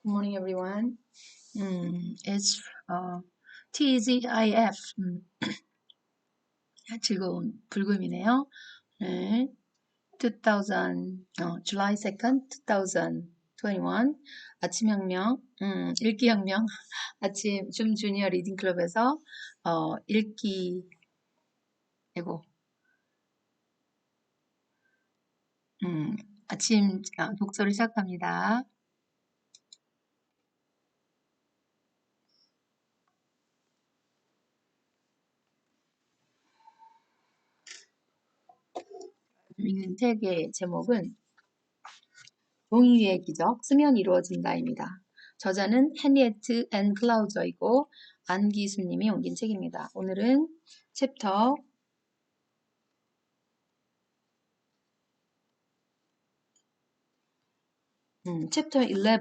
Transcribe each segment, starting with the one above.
Good morning, everyone. It's TGIF. 즐거운 불금이네요. 네, 2000, July 2nd, 2021. 아침혁명, 읽기혁명. 아침 줌 주니어 리딩 클럽에서 읽기, 아이고, 아침 독서를 시작합니다. 읽는 책의 제목은 종이 위의 기적, 쓰면 이루어진다입니다. 저자는 헤니에트 앤 클라우저이고 안기수님이 옮긴 책입니다. 오늘은 챕터 11,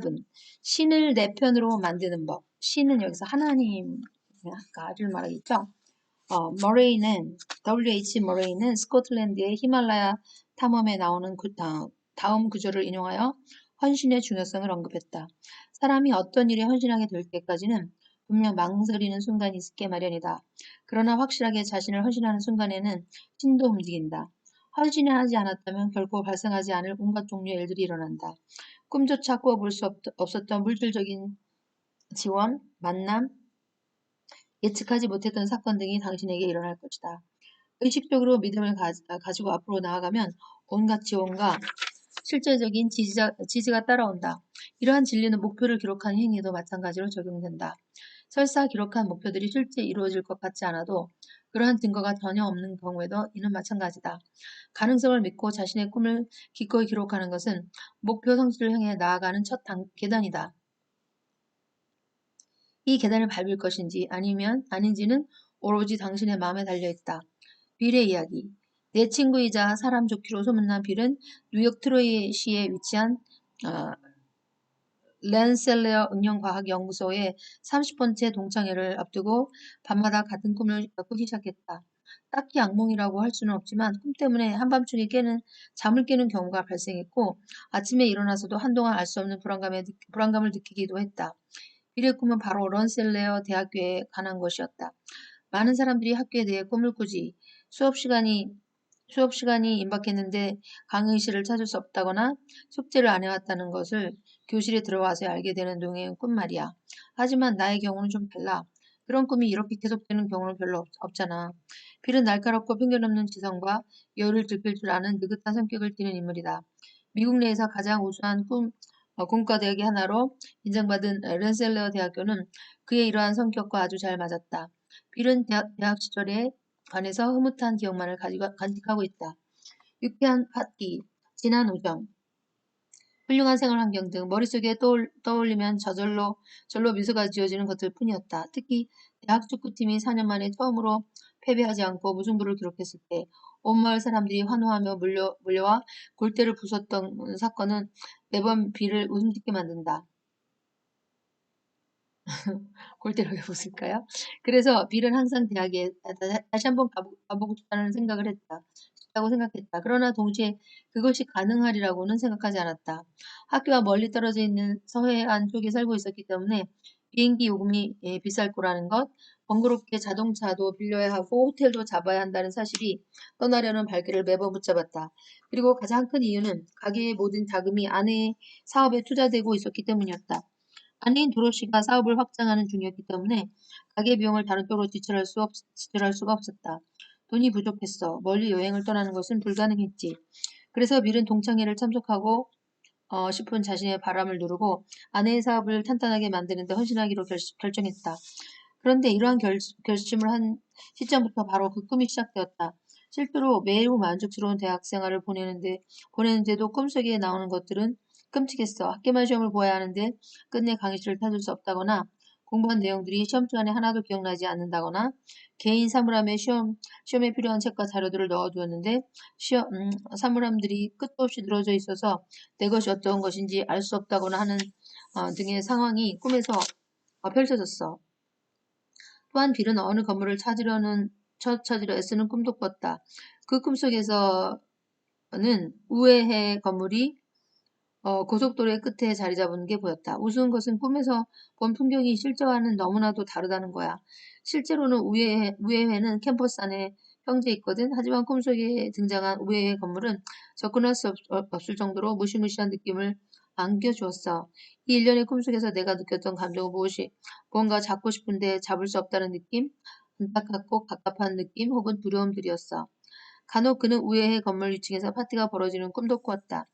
신을 내 편으로 만드는 법. 신은 여기서 하나님을 말하겠죠. 머레이는 W.H. 머레이는 스코틀랜드의 히말라야 탐험에 나오는 다음 구절을 인용하여 헌신의 중요성을 언급했다. 사람이 어떤 일에 헌신하게 될 때까지는 분명 망설이는 순간이 있게 마련이다. 그러나 확실하게 자신을 헌신하는 순간에는 신도 움직인다. 헌신을 하지 않았다면 결코 발생하지 않을 온갖 종류의 일들이 일어난다. 꿈조차 꾸어볼 수 없었던 물질적인 지원, 만남, 예측하지 못했던 사건 등이 당신에게 일어날 것이다. 의식적으로 믿음을 가지고 앞으로 나아가면 온갖 지원과 실제적인 지지가 따라온다. 이러한 진리는 목표를 기록한 행위도 마찬가지로 적용된다. 설사 기록한 목표들이 실제 이루어질 것 같지 않아도 그러한 증거가 전혀 없는 경우에도 이는 마찬가지다. 가능성을 믿고 자신의 꿈을 기꺼이 기록하는 것은 목표 성취를 향해 나아가는 첫 계단이다. 이 계단을 밟을 것인지 아닌지는 오로지 당신의 마음에 달려있다. 빌의 이야기. 내 친구이자 사람 좋기로 소문난 빌은 뉴욕 트로이시에 위치한 랜셀레어 응용과학연구소의 30번째 동창회를 앞두고 밤마다 같은 꿈을 꾸기 시작했다. 딱히 악몽이라고 할 수는 없지만 꿈 때문에 한밤중에 잠을 깨는 경우가 발생했고 아침에 일어나서도 한동안 알 수 없는 불안감을 느끼기도 했다. 빌의 꿈은 바로 런셀레어 대학교에 관한 것이었다. 많은 사람들이 학교에 대해 꿈을 꾸지 수업 시간이 임박했는데 강의실을 찾을 수 없다거나 숙제를 안 해왔다는 것을 교실에 들어와서 알게 되는 동의 꿈 말이야. 하지만 나의 경우는 좀 달라. 그런 꿈이 이렇게 계속되는 경우는 별로 없잖아. 빌은 날카롭고 편견 없는 지성과 여유를 즐길 줄 아는 느긋한 성격을 띠는 인물이다. 미국 내에서 가장 우수한 공과 대학의 하나로 인정받은 rensselaer 대학교는 그의 이러한 성격과 아주 잘 맞았다. 빌은 대학 시절에 관해서 흐뭇한 기억만을 간직하고 있다. 유쾌한 파티, 진한 우정, 훌륭한 생활 환경 등 머릿속에 떠올리면 절로 미소가 지어지는 것들 뿐이었다. 특히 대학 축구팀이 4년 만에 처음으로 패배하지 않고 무승부를 기록했을 때 온 마을 사람들이 환호하며 몰려와 골대를 부쉈던 사건은 매번 빌을 웃음 짓게 만든다. 골대로 해보실까요? 그래서 빌은 항상 대학에 다시 한번 가보고 싶다고 생각했다. 그러나 동시에 그것이 가능하리라고는 생각하지 않았다. 학교와 멀리 떨어져 있는 서해안 쪽에 살고 있었기 때문에 비행기 요금이 비쌀 거라는 것, 번거롭게 자동차도 빌려야 하고 호텔도 잡아야 한다는 사실이 떠나려는 발길을 매번 붙잡았다. 그리고 가장 큰 이유는 가게의 모든 자금이 아내의 사업에 투자되고 있었기 때문이었다. 아내인 도로시가 사업을 확장하는 중이었기 때문에 가게 비용을 다른 쪽으로 지출할 수가 없었다. 돈이 부족했어. 멀리 여행을 떠나는 것은 불가능했지. 그래서 밀은 동창회를 참석하고 싶은 자신의 바람을 누르고 아내의 사업을 탄탄하게 만드는 데 헌신하기로 결정했다. 그런데 이러한 결심을 한 시점부터 바로 그 꿈이 시작되었다. 실제로 매우 만족스러운 대학 생활을 보내는데도 꿈속에 나오는 것들은 끔찍했어. 학기말 시험을 보아야 하는데 끝내 강의실을 찾을 수 없다거나 공부한 내용들이 시험 시간에 하나도 기억나지 않는다거나 개인 사물함에 시험에 필요한 책과 자료들을 넣어두었는데 사물함들이 끝도 없이 늘어져 있어서 내 것이 어떤 것인지 알 수 없다거나 하는 등의 상황이 꿈에서 펼쳐졌어. 또한 빌은 어느 건물을 찾으려 애쓰는 꿈도 꿨다. 그 꿈속에서는 우에해 건물이 고속도로의 끝에 자리 잡은 게 보였다. 우스운 것은 꿈에서 본 풍경이 실제와는 너무나도 다르다는 거야. 실제로는 우회회는 캠퍼스 안에 평지에 있거든. 하지만 꿈속에 등장한 우회회 건물은 접근할 수 없을 정도로 무시무시한 느낌을 안겨주었어. 이 일련의 꿈속에서 내가 느꼈던 감정은 무엇이? 뭔가 잡고 싶은데 잡을 수 없다는 느낌? 안타깝고 갑갑한 느낌 혹은 두려움들이었어. 간혹 그는 우회해 건물 위층에서 파티가 벌어지는 꿈도 꿨다.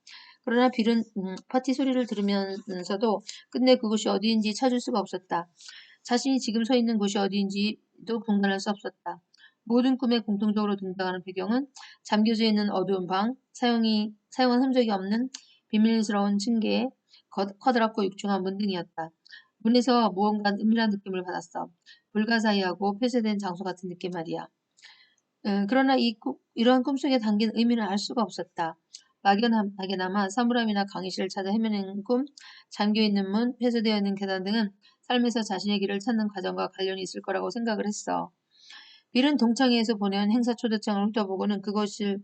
그러나 빌은 파티 소리를 들으면서도 끝내 그곳이 어디인지 찾을 수가 없었다. 자신이 지금 서 있는 곳이 어디인지도 분간할 수 없었다. 모든 꿈에 공통적으로 등장하는 배경은 잠겨져 있는 어두운 방, 사용한 흔적이 없는 비밀스러운 층계에 커다랗고 육중한 문 등이었다. 문에서 무언가 은밀한 느낌을 받았어. 불가사의하고 폐쇄된 장소 같은 느낌 말이야. 그러나 이러한 꿈속에 담긴 의미는 알 수가 없었다. 막연하게나마 사물함이나 강의실을 찾아 헤매는 꿈, 잠겨있는 문, 폐쇄되어 있는 계단 등은 삶에서 자신의 길을 찾는 과정과 관련이 있을 거라고 생각을 했어. 빌은 동창회에서 보낸 행사 초대장을 훑어보고는 그것을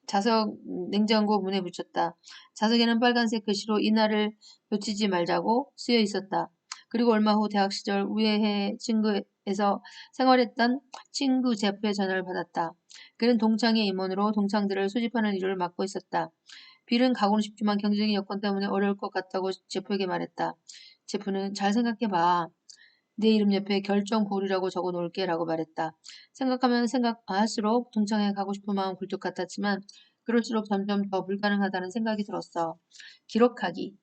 자석 냉장고 문에 붙였다. 자석에는 빨간색 글씨로 이날을 놓치지 말자고 쓰여 있었다. 그리고 얼마 후 대학 시절 우에해 친구에서 생활했던 친구 제프의 전화를 받았다. 그는 동창회 임원으로 동창들을 소집하는 일을 맡고 있었다. 빌은 가고는 싶지만 경쟁의 여건 때문에 어려울 것 같다고 제프에게 말했다. 제프는 잘 생각해봐. 내 이름 옆에 결정 고울이라고 적어 놓을게 라고 말했다. 생각하면 생각할수록 동창회 가고 싶은 마음 굴뚝 같았지만 그럴수록 점점 더 불가능하다는 생각이 들었어. 기록하기.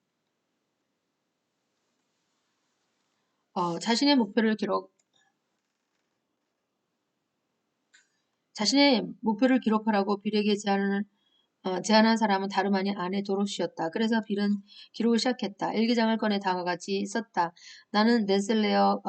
자신의 목표를 기록하라고 빌에게 제안한 사람은 다름 아닌 아내 도로시였다. 그래서 빌은 기록을 시작했다. 일기장을 꺼내 다음과 같이 썼다. 나는 넷슬레어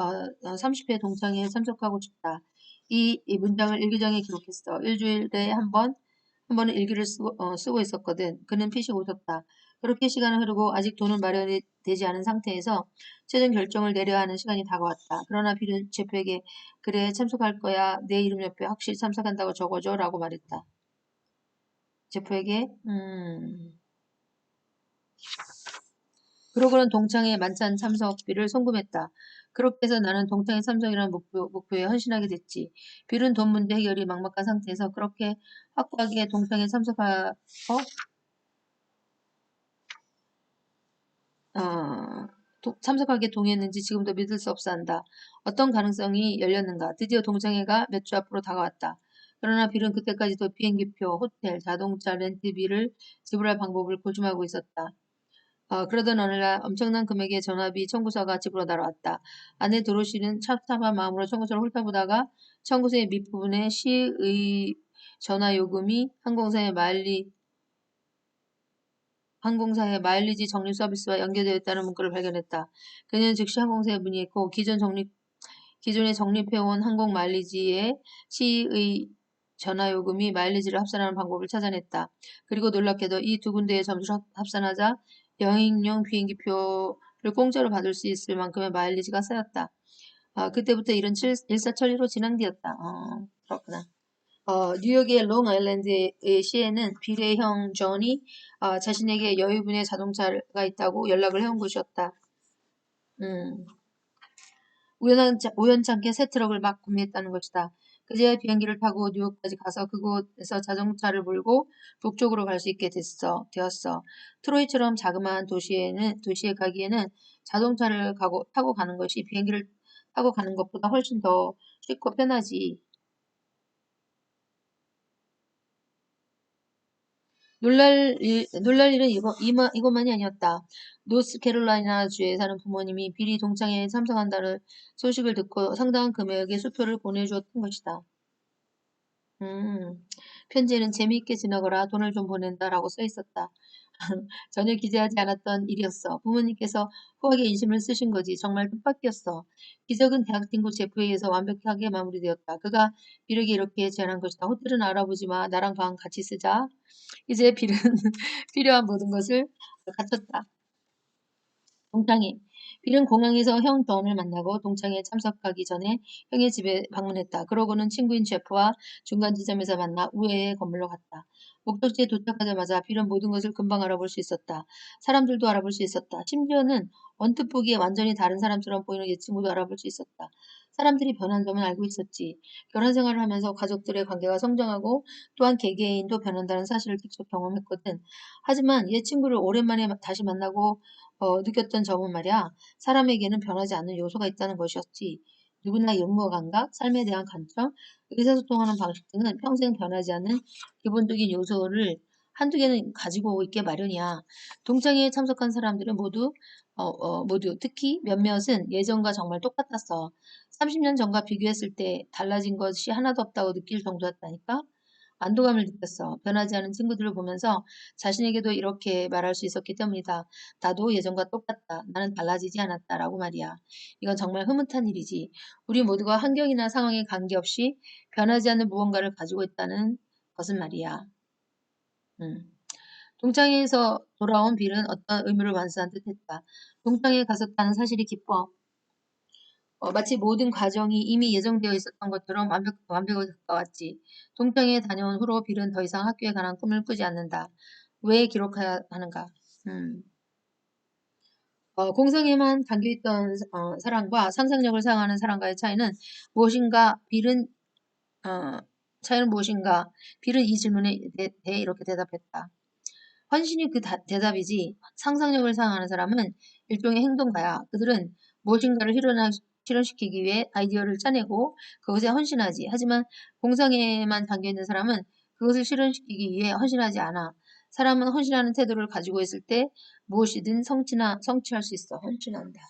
30회 동창회에 참석하고 싶다. 이 문장을 일기장에 기록했어. 일주일에 한 번은 일기를 쓰고 있었거든. 그는 피식 웃었다. 그렇게 시간은 흐르고 아직 돈은 마련이 되지 않은 상태에서 최종 결정을 내려야 하는 시간이 다가왔다. 그러나 빌은 제프에게 그래 참석할 거야. 내 이름 옆에 확실히 참석한다고 적어줘 라고 말했다. 제프에게 그러고는 동창회 만찬 참석비를 송금했다. 그렇게 해서 나는 동창회 참석이라는 목표에 헌신하게 됐지. 빌은 돈 문제 해결이 막막한 상태에서 그렇게 확고하게 동창회 참석하게 동의했는지 지금도 믿을 수 없어 한다. 어떤 가능성이 열렸는가? 드디어 동창회가 몇 주 앞으로 다가왔다. 그러나 빌은 그때까지도 비행기표, 호텔, 자동차 렌트비를 지불할 방법을 고심하고 있었다. 그러던 어느 날 엄청난 금액의 전화비 청구서가 집으로 날아왔다. 아내 도로시는 찹찹한 마음으로 청구서를 훑어보다가 청구서의 밑부분에 시의 전화 요금이 항공사의 마일리지 적립 서비스와 연계되어 있다는 문구를 발견했다. 그는 즉시 항공사에 문의했고 기존에 적립해온 항공 마일리지에 시의 전화 요금이 마일리지를 합산하는 방법을 찾아냈다. 그리고 놀랍게도 이 두 군데의 점수를 합산하자 여행용 비행기표를 공짜로 받을 수 있을 만큼의 마일리지가 쌓였다. 그때부터 일은 일사천리로 진행되었다. 그렇구나. 뉴욕의 롱아일랜드의 시에는 빌의 형 존이 자신에게 여유분의 자동차가 있다고 연락을 해온 곳이었다. 음, 우연찮게 새 트럭을 막 구매했다는 것이다. 그제야 비행기를 타고 뉴욕까지 가서 그곳에서 자동차를 몰고 북쪽으로 갈 수 있게 되었어. 트로이처럼 자그마한 도시에 가기에는 자동차를 타고 가는 것이 비행기를 타고 가는 것보다 훨씬 더 쉽고 편하지. 놀랄 일은 이것만이 아니었다. 노스캐롤라이나 주에 사는 부모님이 비리 동창회에 참석한다는 소식을 듣고 상당한 금액의 수표를 보내주었던 것이다. 편지에는 재미있게 지나거라 돈을 좀 보낸다라고 써 있었다. 전혀 기대하지 않았던 일이었어. 부모님께서 후하게 인심을 쓰신 거지. 정말 뜻밖이었어. 기적은 대학 친구 제프에 의해서 완벽하게 마무리되었다. 그가 비력이 이렇게 제안한 것이다. 호텔은 알아보지 마. 나랑 방 같이 쓰자. 이제 빌은 필요한 모든 것을 갖췄다. 동창회. 빌은 공항에서 형 던을 만나고 동창회에 참석하기 전에 형의 집에 방문했다. 그러고는 친구인 제프와 중간 지점에서 만나 우회의 건물로 갔다. 목적지에 도착하자마자 빌은 모든 것을 금방 알아볼 수 있었다. 사람들도 알아볼 수 있었다. 심지어는 언뜻 보기에 완전히 다른 사람처럼 보이는 옛 친구도 알아볼 수 있었다. 사람들이 변한 점은 알고 있었지. 결혼 생활을 하면서 가족들의 관계가 성장하고 또한 개개인도 변한다는 사실을 직접 경험했거든. 하지만 옛 친구를 오랜만에 다시 만나고 느꼈던 점은 말이야. 사람에게는 변하지 않는 요소가 있다는 것이었지. 누구나 유머 감각, 삶에 대한 관점, 의사소통하는 방식 등은 평생 변하지 않는 기본적인 요소를 한두 개는 가지고 있게 마련이야. 동창회에 참석한 사람들은 모두 특히 몇몇은 예전과 정말 똑같았어. 30년 전과 비교했을 때 달라진 것이 하나도 없다고 느낄 정도였다니까? 안도감을 느꼈어. 변하지 않은 친구들을 보면서 자신에게도 이렇게 말할 수 있었기 때문이다. 나도 예전과 똑같다. 나는 달라지지 않았다. 라고 말이야. 이건 정말 흐뭇한 일이지. 우리 모두가 환경이나 상황에 관계없이 변하지 않는 무언가를 가지고 있다는 것은 말이야. 동창회에서 돌아온 빌은 어떤 의무를 완수한 듯했다. 동창회에 갔었다는 사실이 기뻐. 마치 모든 과정이 이미 예정되어 있었던 것처럼 완벽하게 가까웠지. 동창회에 다녀온 후로 빌은 더 이상 학교에 관한 꿈을 꾸지 않는다. 왜 기록해야 하는가? 공상에만 담겨있던 사람과 상상력을 사용하는 사람과의 차이는 무엇인가? 어, 차이는 무엇인가? 빌은 이 질문에 대해 이렇게 대답했다. 헌신이 그 대답이지. 상상력을 사용하는 사람은 일종의 행동가야. 그들은 무엇인가를 실현시키기 위해 아이디어를 짜내고 그것에 헌신하지. 하지만 공상에만 담겨있는 사람은 그것을 실현시키기 위해 헌신하지 않아. 사람은 헌신하는 태도를 가지고 있을 때 무엇이든 성취할 수 있어. 헌신한다.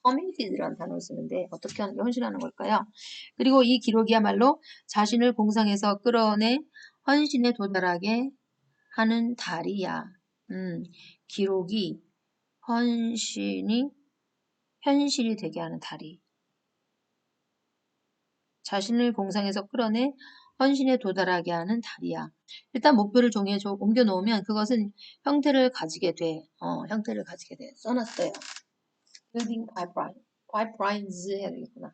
커밋티드라는 단어를 쓰는데 어떻게 하는 게 헌신하는 걸까요? 그리고 이 기록이야말로 자신을 공상에서 끌어내 헌신에 도달하게 하는 달이야. 기록이 헌신이 현실이 되게 하는 달이. 자신을 공상에서 끌어내 헌신에 도달하게 하는 달이야. 일단 목표를 종이에 옮겨 놓으면 그것은 형태를 가지게 돼. 형태를 가지게 돼. 써놨어요. building pipelines 해야 되겠구나.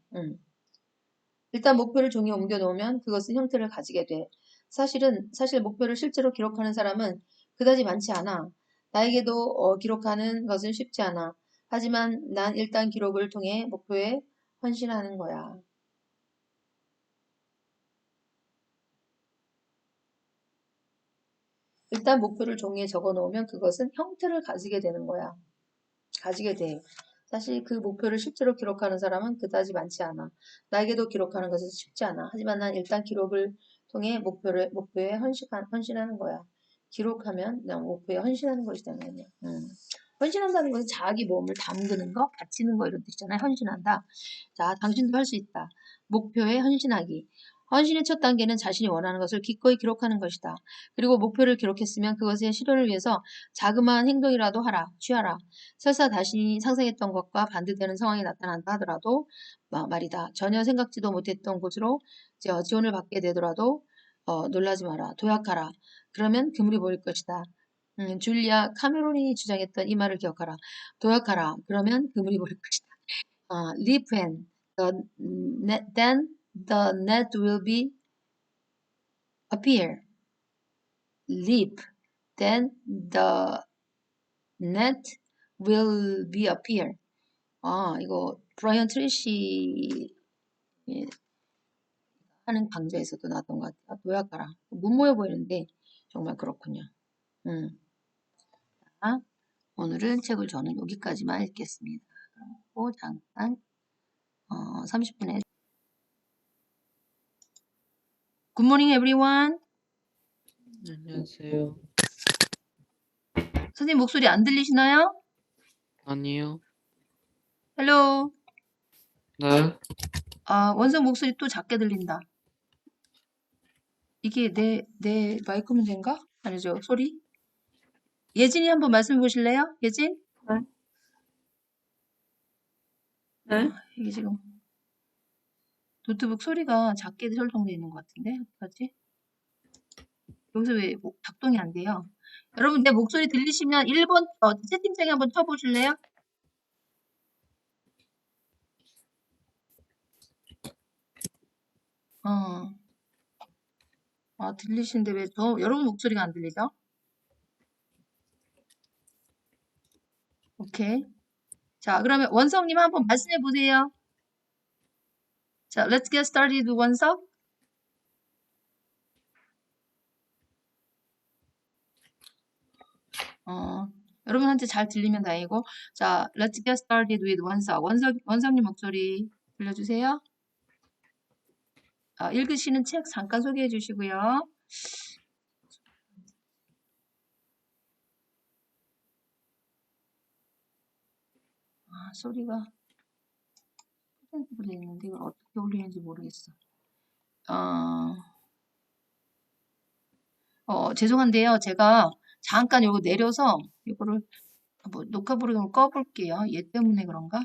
일단 목표를 종이에 옮겨 놓으면 그것은 형태를 가지게 돼. 사실 목표를 실제로 기록하는 사람은 그다지 많지 않아. 나에게도 기록하는 것은 쉽지 않아. 하지만 난 일단 기록을 통해 목표에 헌신하는 거야. 일단 목표를 종이에 적어 놓으면 그것은 형태를 가지게 되는 거야. 가지게 돼. 사실 그 목표를 실제로 기록하는 사람은 그다지 많지 않아. 나에게도 기록하는 것은 쉽지 않아. 하지만 난 일단 기록을 통해 목표에 헌신하는 거야. 기록하면 난 목표에 헌신하는 것이다. 헌신한다는 것은 자기 몸을 담그는 거, 바치는 거 이런 뜻이잖아요. 헌신한다. 자, 당신도 할 수 있다. 목표에 헌신하기. 헌신의 첫 단계는 자신이 원하는 것을 기꺼이 기록하는 것이다. 그리고 목표를 기록했으면 그것의 실현을 위해서 자그마한 행동이라도 취하라. 설사 자신이 상상했던 것과 반대되는 상황이 나타난다 하더라도 말이다. 전혀 생각지도 못했던 곳으로 지원을 받게 되더라도 놀라지 마라. 도약하라. 그러면 그물이 보일 것이다. 줄리아 카메론이 주장했던 이 말을 기억하라. 도약하라. 그러면 그물이 보일 것이다. Leap and then the net will be appear. Leap, then the net will be appear. 이거 브라이언 트레이시 하는 강좌에서도 나왔던 것 같아요. 도약하라. 문모여 보이는데 정말 그렇군요. 자, 오늘은 책을 저는 여기까지만 읽겠습니다. 그리고 잠깐 30분에 Good morning, everyone. 안녕하세요. 선생님 목소리 안 들리시나요? 아니요. Hello. 네. 원성 목소리 또 작게 들린다. 이게 내 마이크 문제인가? 아니죠, 소리? 예진이 한번 말씀해 보실래요? 예진? 네? 이게 지금 노트북 소리가 작게 설정되어 있는 것 같은데 어떡하지? 여기서 왜 작동이 안 돼요? 여러분 내 목소리 들리시면 1번 채팅창에 한번 쳐보실래요? 어. 아, 들리시는데 왜 여러분 목소리가 안 들리죠? 오케이. 자, 그러면 원석님 한번 말씀해 보세요. 자, let's get started with 원석. 여러분한테 잘 들리면 다행이고. 자, let's get started with 원석. 원석님 목소리 들려주세요. 읽으시는 책 잠깐 소개해 주시고요. 소리가 되어 있는데 이걸 어떻게 올리는지 모르겠어. 죄송한데요. 제가 잠깐 요거 내려서 이거를 뭐 녹화 프로그램을 꺼볼게요. 얘 때문에 그런가?